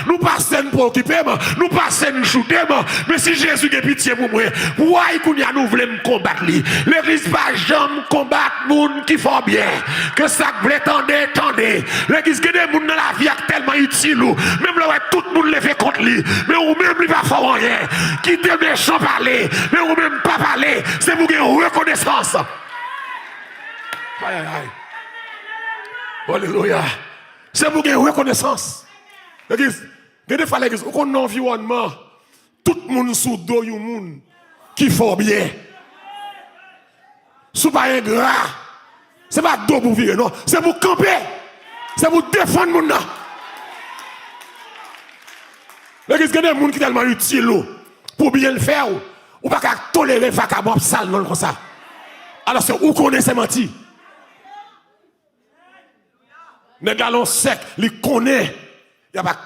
nous passons pour occuper, nous passons shooter, mais si Jésus a pitié pour moi, why qu'on y a nous voulons combattre lui? L'église pas jamais combattre moun qui font bien. Que ça voulait tendez. L'église qui des moun dans la vie tellement utile, même là tout le monde le fait contre lui, mais ou même lui pas faire rien. Qui te méchant parler, mais ou même pas parler, c'est pour une reconnaissance. Aïe. Alléluia. C'est pour une reconnaissance. L'église, des fois l'église, on a un environnement, tout le monde sous dos yon moun qui font bien. Sous pas un gras. C'est pas dos pour vivre, non. C'est pour camper. C'est pour défendre moun nan. L'église, il y a des gens qui sont tellement utiles pour bien le faire. Ou pas qu'à tolérer vagabond sale non comme ça. Alors c'est où qu'on est c'est menti. Les galons secs, ils connaissent. Il n'y a pas